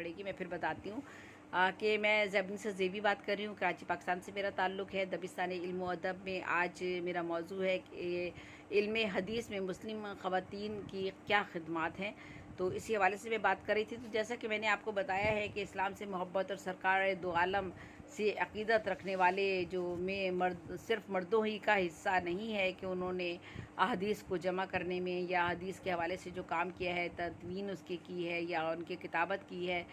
पड़ेगी। मैं फिर बताती हूँ कि मैं ज़ैबुन से ज़ेबी बात कर रही हूँ, कराची पाकिस्तान से मेरा ताल्लुक़ है। दबिस्तान इल्म व अदब में आज मेरा मौजू है कि इल्म हदीस में मुस्लिम ख़वातीन की क्या खिदमात हैं। तो इसी हवाले से मैं बात कर रही थी। तो जैसा कि मैंने आपको बताया है कि इस्लाम से मोहब्बत और सरकार दो आलम से अक़ीदत रखने वाले जो में मर्द सिर्फ मर्दों ही का हिस्सा नहीं है कि उन्होंने अहदीस को जमा करने में या हदीस के हवाले से जो काम किया है, तदवीन उसकी की है या उनकी किताबत की है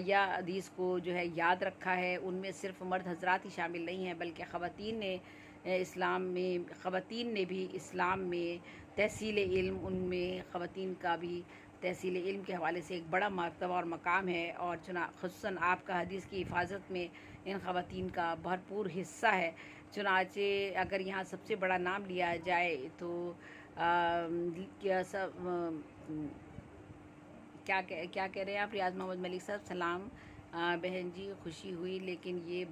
या हदीस को जो है याद रखा है, उनमें सिर्फ मर्द हजरात ही शामिल नहीं हैं, बल्कि ख़वातीन ने इस्लाम में ख़वातीन ने भी इस्लाम में तहसील इल्म, उनमें ख़वातीन का भी तहसील इल्म के हवाले से एक बड़ा मर्तबा और मकाम है और ख़ुसूसन आपका हदीस की हिफाजत में इन ख़वातीन का भरपूर हिस्सा है। चुनाचे अगर यहाँ सबसे बड़ा नाम लिया जाए तो क्या कह रहे हैं आप रियाज मोहम्मद मलिक साहब? सलाम बहन जी, खुशी हुई, लेकिन ये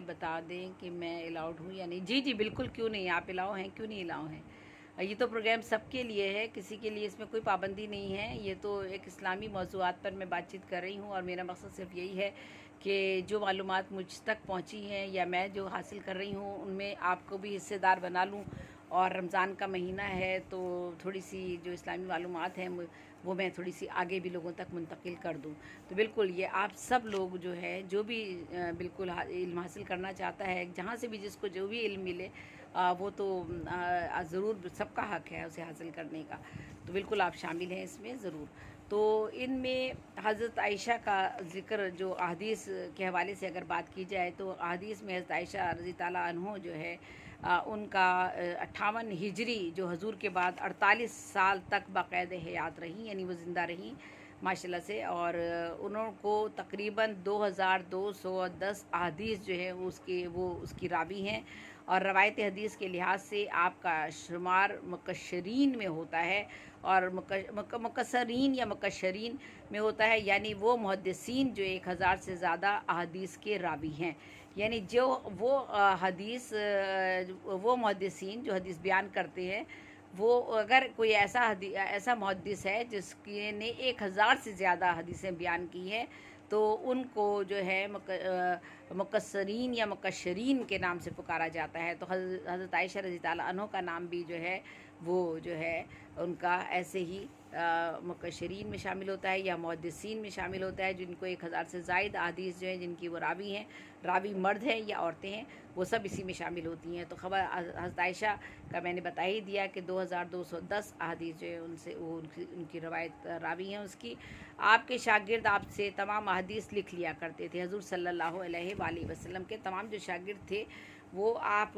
बता दें कि मैं अलाउड हूँ या नहीं। जी जी बिल्कुल, क्यों नहीं, आप अलाउ हैं, क्यों नहीं अलाउ हैं। ये तो प्रोग्राम सबके लिए है, किसी के लिए इसमें कोई पाबंदी नहीं है। ये तो एक इस्लामी मौज़ूआत पर मैं बातचीत कर रही हूँ और मेरा मकसद सिर्फ यही है कि जो मालूमात मुझ तक पहुँची हैं या मैं जो हासिल कर रही हूँ उनमें आपको भी हिस्सेदार बना लूँ। और रमज़ान का महीना है तो थोड़ी सी जो इस्लामी मालूमात हैं वो मैं थोड़ी सी आगे भी लोगों तक मुंतकिल कर दूं। तो बिल्कुल ये आप सब लोग जो है जो भी बिल्कुल इल्म हासिल करना चाहता है, जहाँ से भी जिसको जो भी इल्म मिले वो तो ज़रूर सबका हक़ है उसे हासिल करने का। तो बिल्कुल आप शामिल हैं इसमें ज़रूर। तो इनमें हज़रत आयशा का ज़िक्र जो अहदीस के हवाले से अगर बात की जाए तो अहदीस में हज़रत आयशा रज़ी ताला अन्हो जो है उनका 58 हिजरी जो हजूर के बाद 48 साल तक बाकायदे हयात रही, यानी वो ज़िंदा रही माशाल्लाह से। और उनको तकरीबन 2210 अहदीस जो है वो उसकी रावी हैं और रवायत हदीस के लिहाज से आपका शुमार मुकशरीन में होता है और मुकसरीन या मुकशरीन में होता है, यानी वो मुहद्दिसीन जो 1000 से ज़्यादा अहदीस के रावी हैं। यानी जो वो मुहद्दिसीन जो हदीस बयान करते हैं, वो अगर कोई ऐसा मुहद्दिस है जिसके ने 1000 से ज़्यादा हदीसें बयान की हैं तो उनको जो है मुकस्सरीन या मुकशरीन के नाम से पुकारा जाता है। तो हज़रत आयशा रज़ी ताला अन्हा का नाम भी जो है वो जो है उनका ऐसे ही मुकशरीन में शामिल होता है या मुहद्दिसीन में शामिल होता है, जिनको 1000 से ज़ायद अहदीस जो है जिनकी वो रावी हैं, रावी मर्द हैं या औरतें हैं, वो सब इसी में शामिल होती हैं। तो खबर हज़रत आयशा का मैंने बता ही दिया कि 2210 अहदीस जो है उनसे वो उनकी रवायत रावी हैं उसकी। आपके शागिर्द आपसे तमाम अहदीस लिख लिया करते थे। हज़ूर सल्लल्लाहु अलैहि वसल्लम के तमाम जो शागिर्द थे वो आप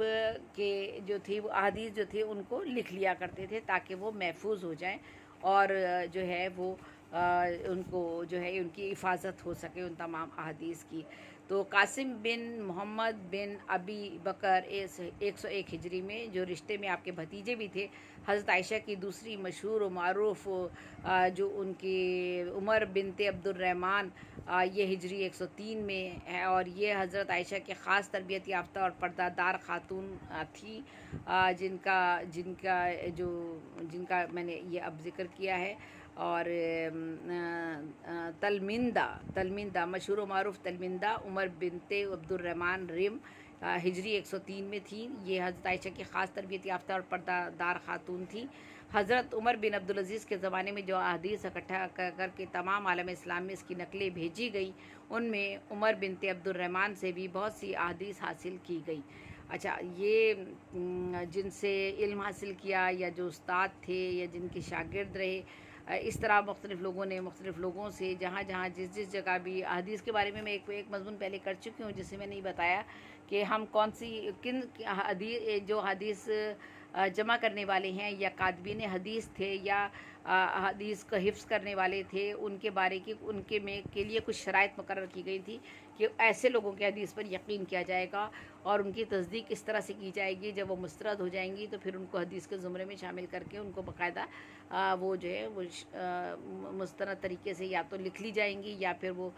के जो थे वो अहदीस जो थे उनको लिख लिया करते थे ताकि वो महफूज हो जाएं और जो है वो उनको जो है उनकी हिफाजत हो सके उन तमाम अहदीस की। तो कासिम बिन मोहम्मद बिन अबी बकर 101 हिजरी में जो रिश्ते में आपके भतीजे भी थे, हज़रत आयशा की दूसरी मशहूर और मारूफ जो उनकी उमर बिनते अब्दुर्रहमान, ये हिजरी 103 में है और ये हज़रत आयशा के ख़ास तरबियत याफ्ता और पर्दादार खातून थी, जिनका जिनका जो जिनका मैंने ये अब ज़िक्र किया है। और तलमिंदा मशहूर मारूफ तलमिंदा उमर बिनते अब्दुर्रहमान रिम हिजरी 103 में थी। ये हज़रत आयशा की ख़ास तरबियत याफ्ता और पर्दादार खातून थी। हज़रत उमर बिन अब्दुल अज़ीज़ के ज़माने में जो अहदीस इकट्ठा करके तमाम आलम इस्लाम में इसकी नकलें भेजी गई, उनमें उमर बिनते अब्दुर्रहमान से भी बहुत सी अहदीस हासिल की गई। अच्छा, ये जिनसे इल्म हासिल किया या जो उस्ताद थे या जिनके शागिर्द रहे, इस तरह मुख्तलिफ़ लोगों ने मुख्तलिफ़ लोगों से जहाँ जहाँ जिस जगह भी हदीस के बारे में मैं एक मज़मून पहले कर चुकी हूँ जिससे मैंने बताया कि हम कौन सी किन जो हदीस जमा करने वाले हैं या कातबीन हदीस थे या हदीस का हिफ्ज़ करने वाले थे, उनके बारे की उनके में के लिए कुछ शराइत मुकर्रर की गई थी कि ऐसे लोगों के हदीस पर यकीन किया जाएगा और उनकी तस्दीक इस तरह से की जाएगी, जब वो मुस्तरद हो जाएंगी तो फिर उनको हदीस के ज़ुमरे में शामिल करके उनको बाकायदा वो जो है वो मुस्तनद तरीके से या तो लिख ली जाएंगी या फिर वो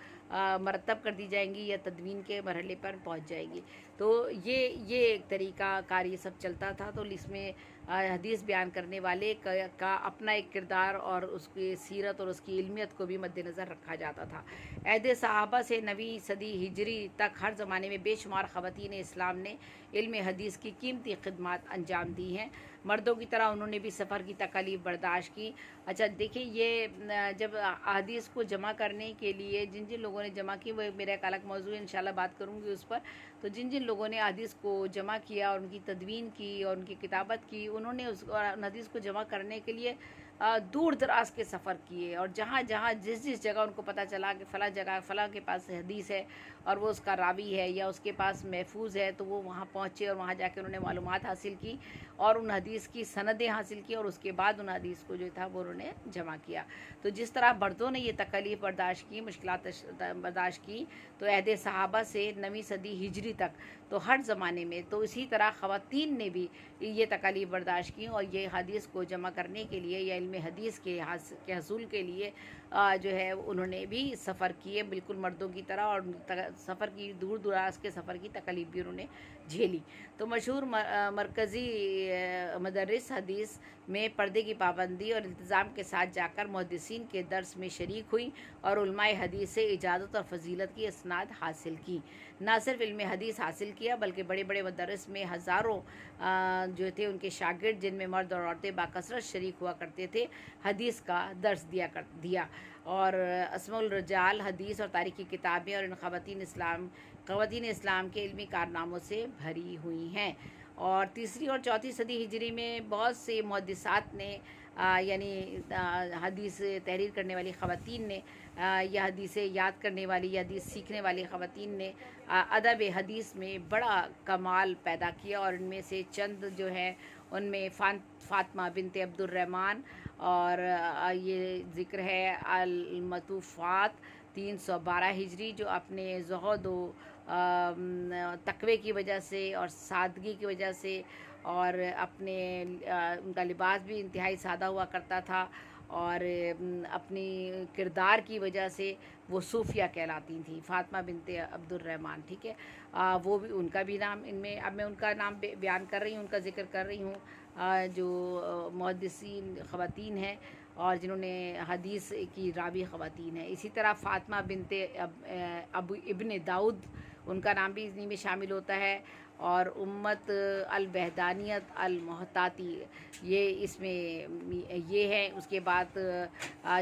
मरतब कर दी जाएंगी या तदवीन के मरहले पर पहुंच जाएगी। तो ये एक तरीका कार ये सब चलता था। तो इसमें हदीस बयान करने वाले का अपना एक किरदार और उसकी सीरत और उसकी इल्मियत को भी मद्देनज़र रखा जाता था। अहद सहाबा से 9वीं सदी हिजरी तक हर ज़माने में बेशुमार ख़वातीन इस्लाम ने इल्म हदीस की कीमती खिदमत अंजाम दी हैं। मर्दों की तरह उन्होंने भी सफ़र की तकलीफ़ बर्दाश्त की। अच्छा देखिए, ये जब अहादीस को जमा करने के लिए जिन जिन लोगों ने जमा की, वो मेरा एक अलग मौजू है, इंशाल्लाह बात करूँगी उस पर। तो जिन जिन लोगों ने हदीस को जमा किया और उनकी तदवीन की और उनकी किताबत की, उन्होंने उस हदीस को जमा करने के लिए दूर दराज के सफ़र किए, और जहाँ जहाँ जिस जिस जगह उनको पता चला कि फ़लाँ जगह फ़लाँ के पास हदीस है और वो उसका रावी है या उसके पास महफूज है, तो वो वहाँ पहुँचे और वहाँ जाकर उन्होंने मालूमात हासिल की और उन हदीस की सनदें हासिल की, और उसके बाद उन हदीस को जो था वो उन्होंने जमा किया। तो जिस तरह मर्दों ने ये तकलीफ़ बर्दाश्त की, मुश्किलात बर्दाश्त की, तो अहद सहाबा से 9वीं सदी हिजरी तक, तो हर ज़माने में, तो इसी तरह ख़वातीन ने भी ये तकलीफ़ बर्दाश्त की और ये हदीस को जमा करने के लिए या इल्म हदीस के हसूल के लिए जो है उन्होंने भी सफ़र किए, बिल्कुल मर्दों की तरह, और सफ़र की दूर दराज के सफ़र की तकलीफ़ भी उन्होंने झेली। तो मशहूर मरकज़ी मदरस हदीस में पर्दे की पाबंदी और इंतज़ाम के साथ जाकर मुहद्दिसीन के दर्स में शरीक हुई और उलमाए हदीस से इजाज़त और फजीलत की इसनाद हासिल की। ना सिर्फ इल्म हदीस हासिल किया, बल्कि बड़े बड़े मदरस में हज़ारों जो थे उनके शागिर्द, जिनमें मर्द और औरतें बाकसरत शरीक हुआ करते थे, हदीस का दर्स दिया। और अस्माउल रिजाल हदीस और तारीख़ की किताबें और इन ख़वातीन इस्लाम के इल्मी कारनामों से भरी हुई हैं। और 3री और 4थी सदी हिजरी में बहुत से मुहद्दिसात ने यानी हदीस तहरीर करने वाली ख़वातीन ने या हदीसें याद करने वाली या हदीस सीखने वाली ख़वातीन ने अदब हदीस में बड़ा कमाल पैदा किया, और इनमें से चंद जो हैं उनमें फ़ातिमा बिनते अब्दुर्रहमान, और ये ज़िक्र है अल मतूफ़ात 312 हिजरी, जो अपने ज़ुहद तक़वे की वजह से और सादगी की वजह से और अपने उनका लिबास भी इंतहाई सादा हुआ करता था, और अपनी किरदार की वजह से वो सूफिया कहलाती थी, फ़ातिमा बिनते अब्दुर्रहमान। ठीक है, वो भी, उनका भी नाम इनमें, अब मैं उनका नाम बयान कर रही हूँ, उनका ज़िक्र कर रही हूँ, जो मुहद्दिसीन ख़वातीन हैं और जिन्होंने हदीस की रावी ख़वातीन हैं। इसी तरह फ़ातिमा बिनते अबू इब्न दाऊद, उनका नाम भी इन्हीं में शामिल होता है, और उम्मत अल बहदानियत अल मोहताती, ये इसमें ये है। उसके बाद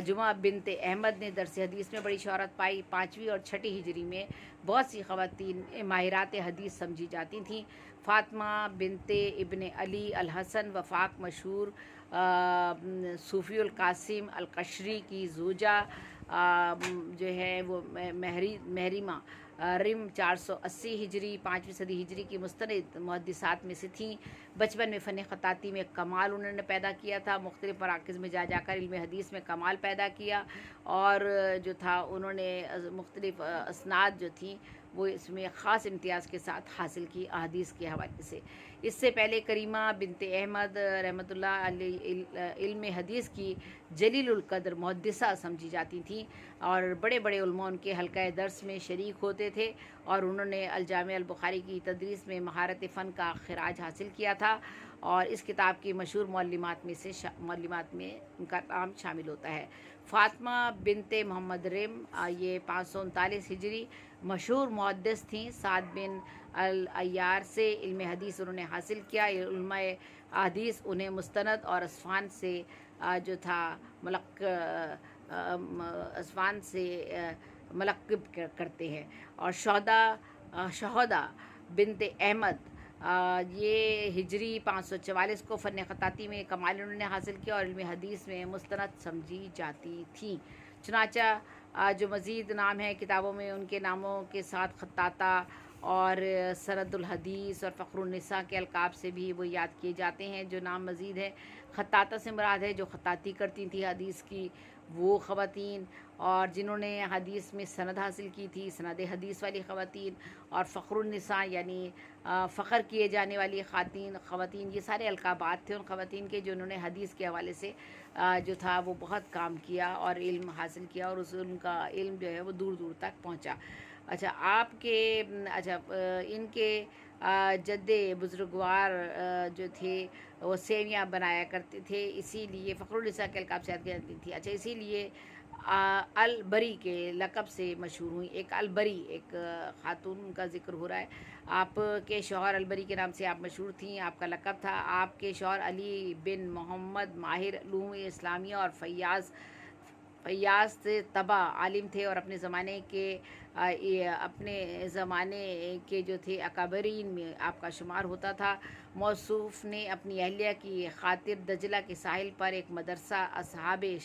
जुमा बिनते अहमद ने दरस हदीस में बड़ी शहरत पाई। 5वीं और 6ठी हिजरी में बहुत सी ख़वातीन माहिरात हदीस समझी जाती थीं। फ़ातिमा बिनते इब्न अली अल हसन वफ़ाक मशहूर सूफ़ी कासिम अल कशरी की ज़ोजा जो है वो महरीमा रिम 480 हिजरी 5वीं सदी हिजरी की मुस्तनद मुहद्दिसात में से थीं। बचपन में फ़न ख़ताती में कमाल उन्होंने पैदा किया था, मुख्तलिफ़ मराकिज़ में जाकर इल्म हदीस में कमाल पैदा किया, और जो था उन्होंने मुख्तलिफ़ असनाद जो थी वो इसमें ख़ास इम्तियाज़ के साथ हासिल की अहादीस के हवाले से। इससे पहले करीमा बिनते अहमद रहमतुल्लाह अलैह इल्म हदीस की जलीलुल क़द्र मुहद्दिसा समझी जाती थी, और बड़े बड़े उलमा उनके हल्क़ाए दर्स में शरीक होते थे, और उन्होंने अल जामे अल बुखारी की तदरीस में महारत फ़न का खिराज हासिल किया था, और इस किताब की मशहूर मौल्लिमात में उनका नाम शामिल होता है। फ़ातिमा बिनते मोहम्मद रिम, ये 539 हिजरी मशहूर मुहद्दिस थीं। साद बिन अल अय्यार से इल्म हदीस उन्होंने हासिल किया। उलमाए हदीस उन्हें मुस्तनद और असफ़ान से जो था असफ़ान से मुलक़्क़ब करते हैं। और शहदा बिनते अहमद, ये हिजरी 544 को फ़न ख़ताती में कमाल उन्होंने हासिल किया और इल्म हदीस में मुस्तनद समझी जाती थी। चुनांचा जो मज़ीद नाम है किताबों में, उनके नामों के साथ ख़त्ताता और सनदुल हदीस और फ़ख्रुन्निसा के अलक़ाब से भी वो याद किए जाते हैं। जो नाम मज़ीद है, ख़त्ताता से मुराद है जो ख़त्ताती करती थी हदीस की वो ख़वातीन, और जिन्होंने हदीस में सनद हासिल की थी, सनद हदीस वाली ख़वातीन, और फ़ख्रुन्निसा यानी फ़ख्र किए जाने वाली ख़वातीन, ये सारे अलक़ाबात थे उन ख़वातीन के जिन्होंने हदीस के हवाले से जो था वो बहुत काम किया और इल्म हासिल किया, और उनका इल्म जो है वो दूर दूर तक पहुँचा। अच्छा, इनके जद्दे बुजुर्गवार जो थे वो सेवियाँ बनाया करते थे, इसीलिए फ़ख्रुन्निसा के अलक़ाब से याद की जाती थी। अच्छा, इसीलिए अल बरी के लक़ब से मशहूर हुई। एक अल बरी, एक ख़ातून का ज़िक्र हो रहा है। आपके शौहर अल बरी के नाम से आप मशहूर थीं, आपका लक़ब था। आपके शौहर अली बिन मोहम्मद माहिर उलूम इस्लामिया और फ़य्याज़ से तबा आलिम थे, और अपने ज़माने के जो थे अकाबरीन में आपका शुमार होता था। मौसूफ़ ने अपनी अहलिया की खातिर दजला के साहिल पर एक मदरसा असहाबे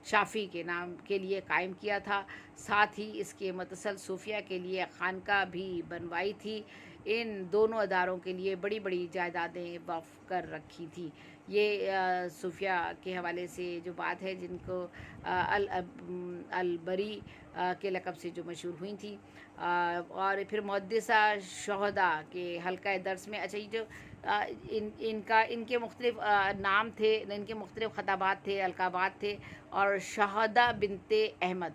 शाफ़ी के नाम के लिए कायम किया था। साथ ही इसके मुतसल सूफिया के लिए खानका भी बनवाई थी। इन दोनों अदारों के लिए बड़ी बड़ी जायदादें वक़्फ़ कर रखी थी। ये सूफिया के हवाले से जो बात है, जिनको अल बरी के लक़ब से जो मशहूर हुई थी। और फिर मुहद्दिसा शुहदा के हल्का दर्स में, अच्छा, ये जो इनके मुख्तलिफ नाम थे, इनके मुख्तलिफ ख़ताबात थे, अलक़ाबात थे। और शहदा बिनते अहमद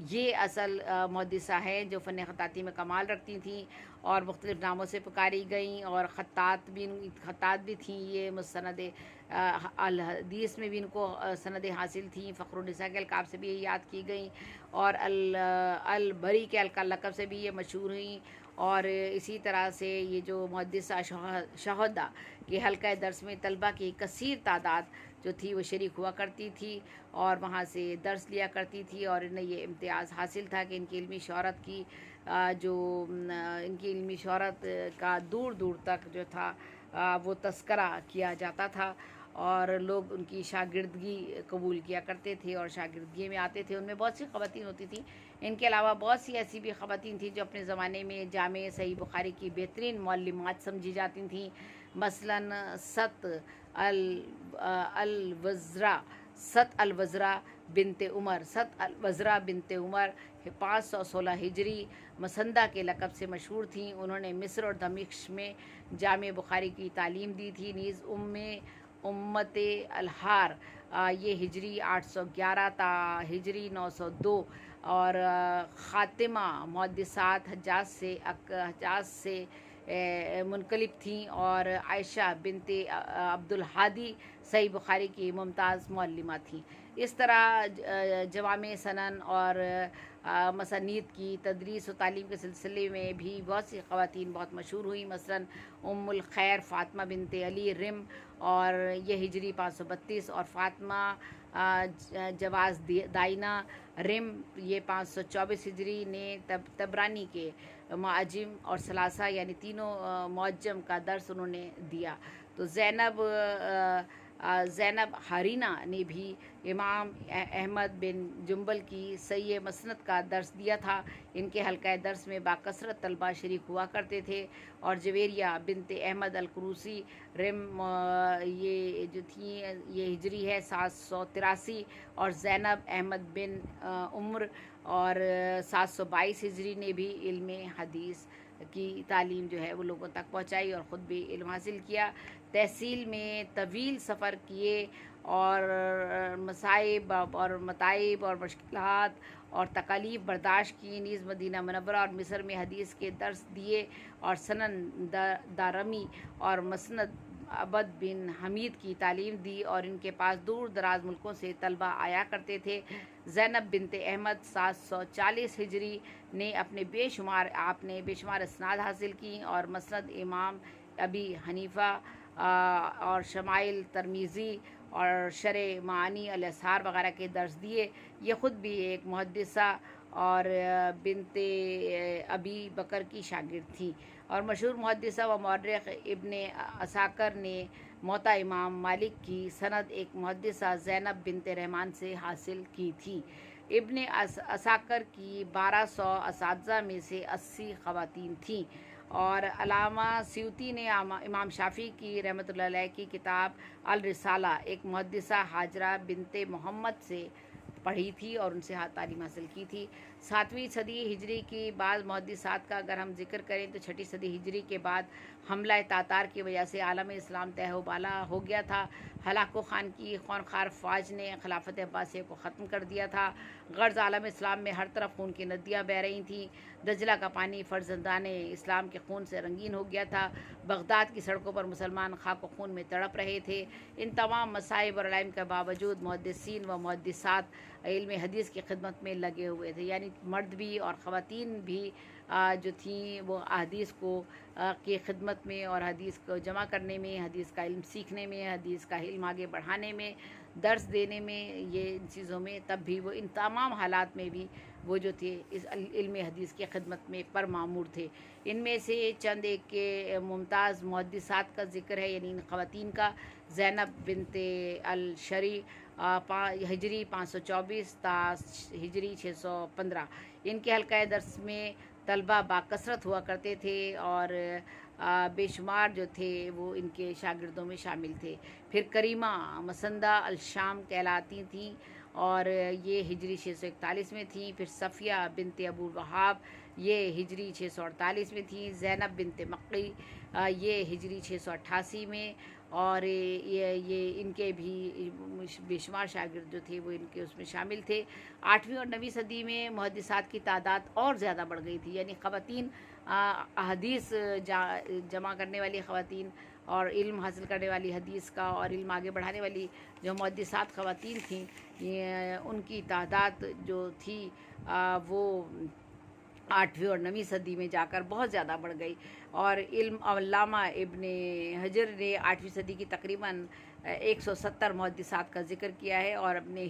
ये असल मुहद्दिसा हैं जो फ़न ख़ताती में कमाल रखती थीं और मुख्तलिफ़ नामों से पुकारी गईं, और ख़त्तात भी थीं। ये मुसनद अल हदीस में भी इनको सनदें हासिल थीं। फ़ख्रुन्निसा के अलक़ाब से भी ये याद की गईं, और अल बरी के लक़ब से भी ये मशहूर हुईं। और इसी तरह से ये जो मुहद्दिसा शुहदा के हल्का दर्स में तलबा की कसीर तादाद जो थी वो शरीक हुआ करती थी और वहाँ से दर्स लिया करती थी। और इन्हें ये इम्तियाज़ हासिल था कि इनकी इल्मी शोहरत का दूर दूर तक जो था वो तस्करा किया जाता था, और लोग उनकी शागिर्दगी कबूल किया करते थे और शागिर्दगी में आते थे। उनमें बहुत सी ख़वातीन होती थी। इनके अलावा बहुत सी ऐसी भी ख़वातीन थी जो अपने ज़माने में जामे सही बुखारी की बेहतरीन मौल्लिमात समझी जाती थीं। मसलन सत अल वज़रा बिनते उमर 516 हिजरी मसंदा के लक़ब से मशहूर थीं। उन्होंने मिस्र और दमिश्क में जामे बुखारी की तालीम दी थी। नीज़ उम्मत अलहार ये हिजरी 811 ता हिजरी 902, और ख़ातिमा मुहद्दिसात हज्जाज से मुनक़लिब थीं, और आयशा बिनते अब्दुल हादी सही बुखारी की मुमताज़ मुअल्लिमा थीं। इस तरह जवामे सनन और मसानीद की तदरीस व तालीम के सिलसिले में भी बहुत सी ख़वातीन बहुत मशहूर हुई। मसलन उम्मुल खैर फ़ातिमा बिनते अली रिम, और ये हिजरी 532, और फ़ातिमा जवाज़ दाइना रिम ये 524 हिजरी ने तबरानी के मुअज्जम और सलासा यानी तीनों मुअज्जम का दर्स उन्होंने दिया। तो ज़ैनब हारीना ने भी इमाम अहमद बिन जुम्बल की सही मसनद का दर्स दिया था। इनके हल्का दर्स में बाकसरत तलबा शरीक हुआ करते थे। और जवेरिया बिनते अहमद अल कुरूसी रिम ये जो थी ये हिजरी है 783, और ज़ैनब अहमद बिन उम्र और 722 हिजरी ने भी इल्म हदीस की तालीम जो है वो लोगों तक पहुँचाई और ख़ुद भी इल्म हासिल किया। तहसील में तवील सफ़र किए और मसाइब और मताइब और मुश्किलात और तकालीफ बर्दाश्त की। नीज़ मदीना मुनव्वरा और मिस्र में हदीस के दर्स दिए और सनन दारमी और मसनद अबद बिन हमीद की तालीम दी, और इनके पास दूर दराज मुल्कों से तलबा आया करते थे। ज़ैनब बिनते अहमद 740 हिजरी ने आपने बेशुमार इसनाद हासिल की और मसनद इमाम अबी हनीफ़ा और शमाइल तरमीज़ी और शरे मानी अल असहार वग़ैरह के दर्स दिए। ये ख़ुद भी एक मुहद्दिसा और बिनते अबी बकर की शागिर्द थी। और मशहूर मुहद्दिसा व मौर्रिख़ इब्ने असाकर ने मोता इमाम मालिक की सनद एक मुहद्दिसा ज़ैनब बिनते रहमान से हासिल की थी। इब्ने असाकर की 1200 असातिज़ा में से 80 ख़वातीन थीं। और अलामा स्यूती ने इमाम शाफ़ी की रहमतुल्लाह अलैह की किताब अल रिसाला एक मुहद्दिसा हाजरा बिनते मोहम्मद से पढ़ी थी और उनसे तालीम हासिल की थी। 7वीं सदी हिजरी की बाद मुहद्दिसात का अगर हम जिक्र करें तो 6ठी सदी हिजरी के बाद हमला तातार की वजह से आलम इस्लाम तहबाला हो गया था। हलाको खान की खूनखार फ़ौज ने खिलाफत अब्बासिया को ख़त्म कर दिया था। गर्ज आलम इस्लाम में हर तरफ खून की नदियाँ बह रही थीं। दजला का पानी फ़र्जंदान इस्लाम के खून से रंगीन हो गया था। बगदाद की सड़कों पर मुसलमान खाक व खून में तड़प रहे थे। इन तमाम मसाइब और अलाइम के बावजूद मुहद्दिसीन व मुहद्दिसात इल्म हदीस की खिदमत में लगे हुए थे, यानी मर्द भी और ख़वातीन भी जो थी वो हदीस को की खिदमत में और हदीस को जमा करने में, हदीस का इल्म सीखने में, हदीस का इल्म आगे बढ़ाने में, दर्स देने में, ये इन चीज़ों में तब भी वो इन तमाम हालात में भी वो जो थे इस इल्म हदीस की खिदमत में परमामूर थे। इनमें से चंद एक के मुमताज़ मुहद्दिसात का ज़िक्र है, यानी इन ख़वातीन का। ज़ैनब बिनते अल शरी हिजरी 524 ता हिजरी 615। इनके हल्का दर्स में तलबा बाकसरत हुआ करते थे और बेशुमार जो थे वो इनके शागिर्दों में शामिल थे। फिर करीमा मसंदा अल शाम कहलाती थीं और ये हिजरी 641 में थी। फिर सफ़िया बिनते अबू वहाब ये हिजरी 648 में थी। ज़ैनब बिनते मक्की ये हिजरी 688 में, और ये इनके भी बेशुमार शागिर्द जो थे वो इनके उसमें शामिल थे। 8वीं और 9वीं सदी में मुहद्दिसात की तादाद और ज़्यादा बढ़ गई थी, यानी ख़वातीन हदीस जमा करने वाली ख़वातीन और इल्म हासिल करने वाली हदीस का और इल्म आगे बढ़ाने वाली जो मुहद्दिसात ख़वातीन थीं, उनकी तादाद जो थी वो 8वीं और 9वीं सदी में जाकर बहुत ज़्यादा बढ़ गई। और इल्म अल्लामा इब्ने हजर ने 8वीं सदी की तकरीबन 170 मुहद्दिसात का ज़िक्र किया है और अपने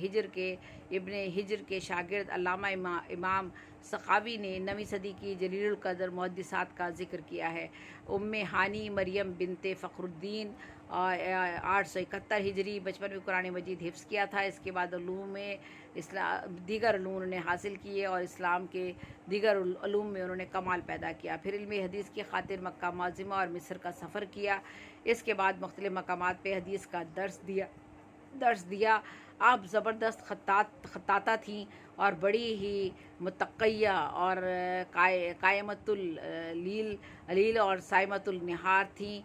इब्ने हिजर के शागिर्द अल्लामा इमाम सखावी ने 9वीं सदी की जलीलुल कदर मुहद्दिसात का ज़िक्र किया है। उम्मे हानी मरियम बिनते फ़खरुद्दीन 871 हिजरी बचपन में कुरान मजीद हिफ्ज़ किया था। इसके बाद दीगर उलूम उन्होंने हासिल किए और इस्लाम के दीगर उलूम में उन्होंने कमाल पैदा किया। फिर इल्म हदीस की खातिर मक्का मुअज़्ज़मा और मिस्र का सफ़र किया। इसके बाद मुख्तलिफ़ मकामात पे हदीस का दर्स दिया। आप ज़बरदस्त ख़त्ताता थीं और बड़ी ही मुतक़य्या और कायमतुल लील और साइमतुल निहार थीं।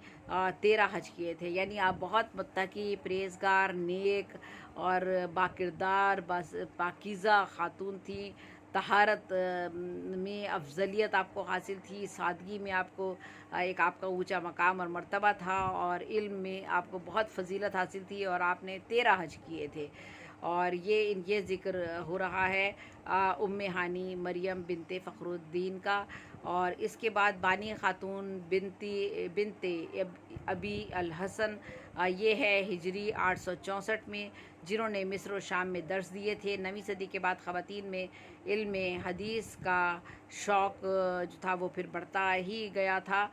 13 हज किए थे, यानी आप बहुत मुत्तकी, परहेज़गार, नेक और बाकिरदार पाकीज़ा खातून थी। तहारत में अफजलियत आपको हासिल थी, सादगी में आपको एक आपका ऊंचा मकाम और मर्तबा था, और इल्म में आपको बहुत फजीलत हासिल थी और आपने 13 हज किए थे। और ये ज़िक्र हो रहा है उम्मे हानी मरियम बिनते फ़खरुद्दीन का। और इसके बाद बानी ख़ातून बिनते अबी अल हसन ये है हिजरी 864 में, जिन्होंने मिस्र और शाम में दर्स दिए थे। 9वीं सदी के बाद ख़वातीन में इल्म हदीस का शौक़ जो था वो फिर बढ़ता ही गया था।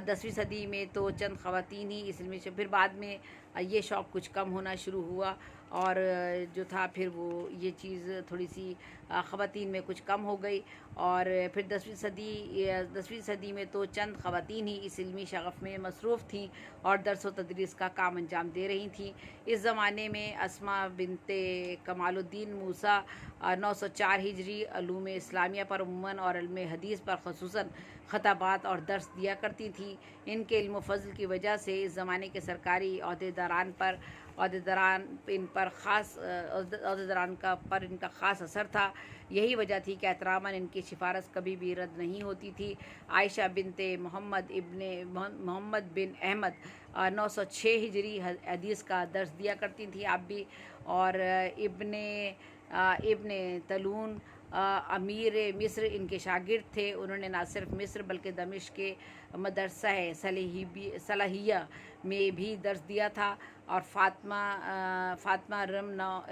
10वीं सदी में तो चंद ख़वातीन ही इस इल्म से, फिर बाद में ये शौक़ कुछ कम होना शुरू हुआ और जो था फिर वो ये चीज़ थोड़ी सी ख़वातीन में कुछ कम हो गई। और फिर 10वीं सदी में तो चंद ख़वातीन ही इस इल्मी शगफ़ में मसरूफ़ थीं और दर्स व तदरीस का काम अंजाम दे रही थीं। इस ज़माने में अस्मा बिनते कमालुद्दीन मूसा 904 हिजरी उलूम इस्लामिया पर उम्मन और इल्म हदीस पर ख़ुसूसन ख़ताबात और दर्स दिया करती थी। इनके इल्म फ़ज़ल की वजह से इस ज़माने के सरकारी अहदेदारान पर इनका ख़ास असर था। यही वजह थी कि एहतरामन इनकी सिफारिश कभी भी रद्द नहीं होती थी। आयशा बिनते मोहम्मद बिन अहमद 906 हिजरी हदीस का दर्स दिया करती थी आप भी। और इब्ने तलून अमीर मिस्र इनके शागिर्द थे। उन्होंने न सिर्फ मिस्र बल्कि दमिश्क के मदरसा सलाहिया में भी दर्स दिया था। और फ़ातिमा रम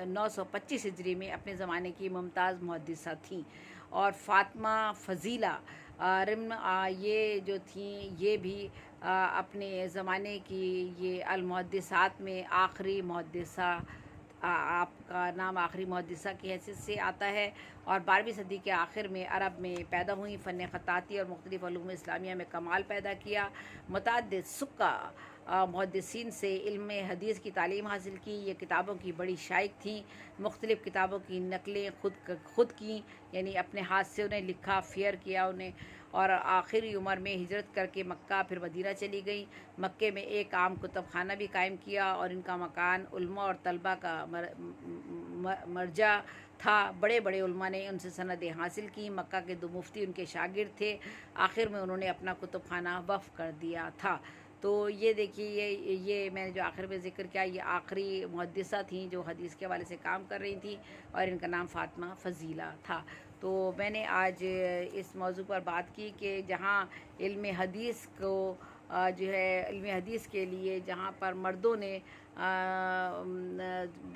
925 हिजरी में अपने ज़माने की मुमताज़ मुहद्दिसा थीं। और फ़ातिमा फ़ज़ीला रम ये जो थीं ये भी अपने ज़माने की ये अल मुहद्दिसात में आखिरी मुहद्दिसा, आपका नाम आखिरी मुहद्दिसा की हैसियत से आता है। और 12वीं सदी के आखिर में अरब में पैदा हुई, फ़न ख़त्ताती और मुख्तलिफ़ उलूम इस्लामिया में कमाल पैदा किया। मुतअद्दिद सुक्का मुहद्दिसीन से इल्म हदीस की तालीम हासिल की। ये किताबों की बड़ी शाइक थी। मुख्तलिफ़ किताबों की नकलें खुद की, यानी अपने हाथ से उन्हें लिखा, फेयर किया उन्हें, और आखिरी उम्र में हिजरत करके मक्का फिर मदीना चली गई। मक्के में एक आम कुतुब खाना भी कायम किया और इनका मकान उल्मा और तलबा का मरजा था। बड़े बड़े उल्मा ने उनसे सनदें हासिल की। मक्का के 2 मुफ्ती उनके शागिर्द थे। आखिर में उन्होंने अपना कुतुब खाना वक़्फ़ कर दिया था। तो ये देखिए, ये मैंने जो आखिर में ज़िक्र किया, ये आखिरी मुहद्दिसा थी जो हदीस के हवाले से काम कर रही थी, और इनका नाम फ़ातिमा फ़ज़ीला था। तो मैंने आज इस मौजू पर बात की कि जहाँ इल्म हदीस को जो है इल्म हदीस के लिए जहाँ पर मर्दों ने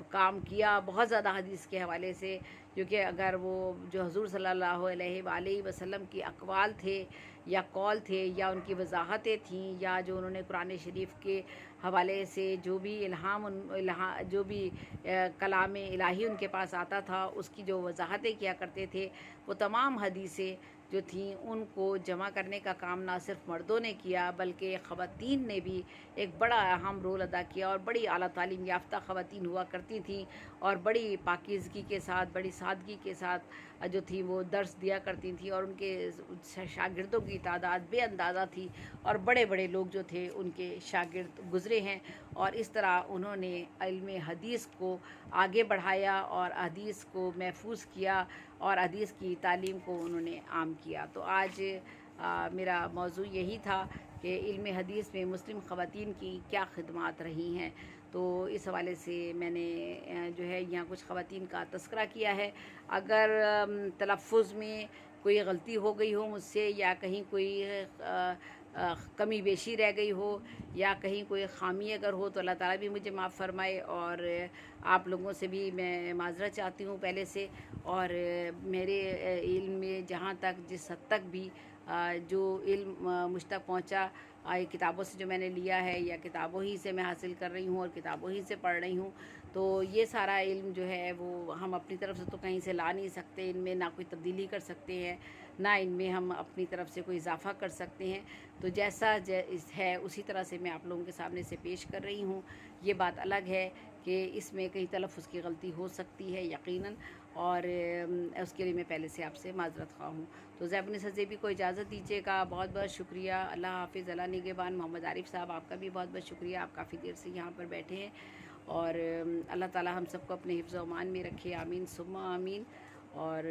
काम किया बहुत ज़्यादा हदीस के हवाले से, क्योंकि अगर वो जो हुज़ूर सल्लल्लाहु अलैहि वसल्लम की अक़वाल थे या कौल थे या उनकी वजाहतें थीं, या जो उन्होंने कुरान शरीफ के हवाले से जो भी जो भी कलाम इलाही उनके पास आता था, उसकी जो वजाहतें किया करते थे, वो तमाम हदीसें जो थीं उनको जमा करने का काम ना सिर्फ मर्दों ने किया बल्कि ख़वातीन ने भी एक बड़ा अहम रोल अदा किया। और बड़ी आला तालीम याफ्ता ख़वातीन हुआ करती थीं और बड़ी पाकीज़गी के साथ, बड़ी सादगी के साथ जो थी वो दर्स दिया करती थी, और उनके शागिर्दों की तादाद बेअंदाज़ा थी, और बड़े बड़े लोग जो थे उनके शागिर्द गुज़रे हैं। और इस तरह उन्होंने इल्म हदीस को आगे बढ़ाया और हदीस को महफूज किया और हदीस की तालीम को उन्होंने आम किया। तो आज मेरा मौजू यही था कि इल्म हदीस में मुस्लिम ख़वातीन की क्या खिदमात रही हैं। तो इस हवाले से मैंने जो है यहाँ कुछ ख़वातीन का तज़किरा किया है। अगर तलफ़्फ़ुज़ में कोई गलती हो गई हो मुझसे, या कहीं कोई कमी बेशी रह गई हो, या कहीं कोई ख़ामी अगर हो, तो अल्लाह ताला भी मुझे माफ़ फ़रमाए। और आप लोगों से भी मैं माज़रत चाहती हूँ पहले से। और मेरे इल्म में जहाँ तक जिस हद तक भी जो इल्म मुझ तक पहुँचा, किताबों से जो मैंने लिया है या किताबों ही से मैं हासिल कर रही हूँ और किताबों ही से पढ़ रही हूँ, तो ये सारा इल्म जो है वो हम अपनी तरफ से तो कहीं से ला नहीं सकते। इनमें ना कोई तब्दीली कर सकते हैं, ना इनमें हम अपनी तरफ से कोई इजाफ़ा कर सकते हैं। तो जैसा है उसी तरह से मैं आप लोगों के सामने से पेश कर रही हूँ। ये बात अलग है कि इसमें कहीं तलफ़्फ़ुज़ की गलती हो सकती है यकीनन, और उसके लिए मैं पहले से आपसे माज़रत ख़्वाह हूँ। तो ज़ैबुन सज़ेबी को इजाज़त दीजिएगा। बहुत बहुत शुक्रिया। अल्लाह हाफ़िज़, अल्लाह निगहबान। मोहम्मद आरिफ़ साहब, आपका भी बहुत बहुत शुक्रिया, आप काफ़ी देर से यहाँ पर बैठे हैं। और अल्लाह ताला हम सबको अपने हिफ्ज़ व अमान में रखे, आमीन सुम्मा आमीन। और